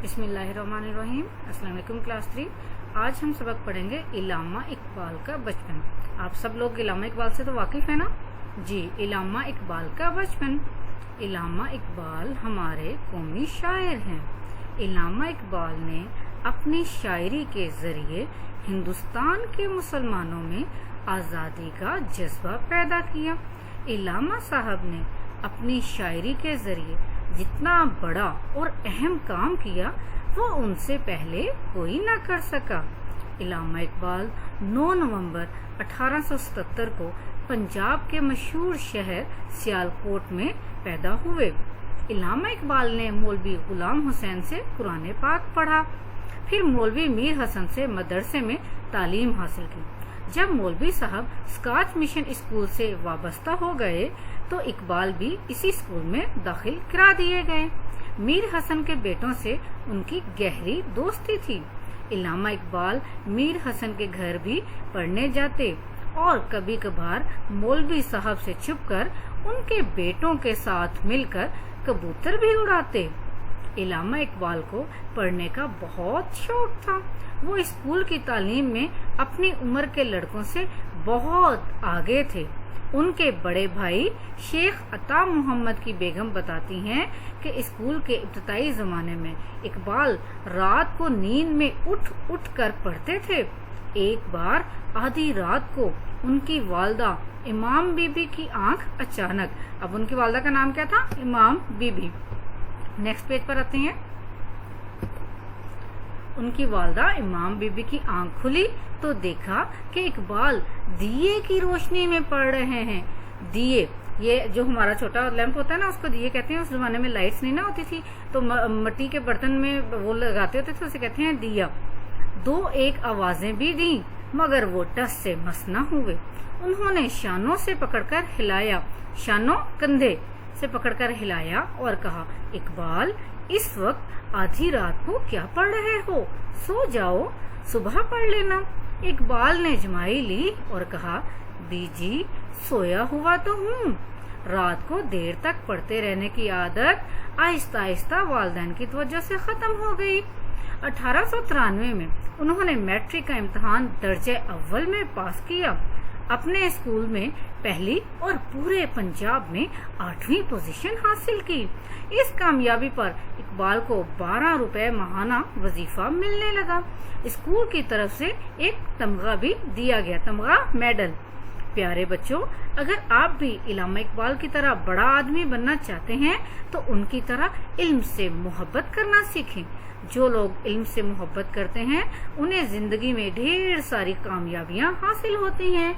बिस्मिल्लाहिर्रहमानिर्रहीम। अस्सलाम वालेकुम क्लास 3। आज हम सबक पढ़ेंगे इल्लामा इकबाल का बचपन। आप सब लोग इल्लामा इकबाल से तो वाकिफ है ना जी। इल्लामा इकबाल का बचपन। इल्लामा इकबाल हमारे कौमी शायर हैं। इल्लामा इकबाल ने अपनी शायरी के जरिए हिंदुस्तान के मुसलमानों में आज़ादी का जज्बा पैदा किया। इल्लामा साहब ने अपनी शायरी के जरिए जितना बड़ा और अहम काम किया वो उनसे पहले कोई ना कर सका। इल्लामा इकबाल 9 नवंबर 1877 को पंजाब के मशहूर शहर सियालकोट में पैदा हुए। इल्लामा इकबाल ने मौलवी गुलाम हुसैन से कुरान पाक पढ़ा, फिर मौलवी मीर हसन से मदरसे में तालीम हासिल की। जब मौलवी साहब स्कॉच मिशन स्कूल से वाबस्ता हो गए तो इकबाल भी इसी स्कूल में दाखिल करा दिए गए। मीर हसन के बेटों से उनकी गहरी दोस्ती थी। इल्लामा इकबाल मीर हसन के घर भी पढ़ने जाते और कभी कभार मौलवी साहब से छुपकर उनके बेटों के साथ मिलकर कबूतर भी उड़ाते। इल्लामा इकबाल को पढ़ने का बहुत शौक था। वो स्कूल की तालीम में अपनी उम्र के लड़कों से बहुत आगे थे। उनके बड़े भाई शेख अता मोहम्मद की बेगम बताती हैं कि स्कूल के इब्तदाई जमाने में इकबाल रात को नींद में उठ उठ कर पढ़ते थे। एक बार आधी रात को उनकी वालदा इमाम बीबी की आंख अचानक, अब उनकी वालदा का नाम क्या था? इमाम बीबी। नेक्स्ट पेज पर आते हैं। उनकी वालदा इमाम बीबी की आंख खुली तो देखा कि इकबाल दिए की रोशनी में पढ़ रहे हैं। दिए, ये जो हमारा छोटा लैंप होता है ना, उसको दिए कहते हैं। उस जमाने में लाइट्स नहीं ना होती थी तो मिट्टी के बर्तन में वो लगाते होते थे, उसे कहते हैं दिया। 2-1 आवाजें भी दी मगर वो टस से मस न हुए। उन्होंने शानों से पकड़कर हिलाया, शानों कंधे से पकड़कर हिलाया और कहा, इकबाल इस वक्त आधी रात को क्या पढ़ रहे हो? सो जाओ, सुबह पढ़ लेना। इकबाल ने जमाई ली और कहा, बीजी सोया हुआ तो हूँ। रात को देर तक पढ़ते रहने की आदत आहिस्ता आहिस्ता वालिदैन की तवज्जो से खत्म हो गई। 1893 में उन्होंने मैट्रिक का इम्तिहान दर्जे अव्वल में पास किया। अपने स्कूल में पहली और पूरे पंजाब में 8वीं पोजीशन हासिल की। इस कामयाबी पर इकबाल को 12 रुपए माहाना वजीफा मिलने लगा। स्कूल की तरफ से एक तमगा भी दिया गया, तमगा मेडल। प्यारे बच्चों, अगर आप भी इल्लामा इकबाल की तरह बड़ा आदमी बनना चाहते हैं तो उनकी तरह इल्म से मोहब्बत करना सीखें। जो लोग इल्म से मोहब्बत करते हैं उन्हें जिंदगी में ढेर सारी कामयाबियां हासिल होती हैं।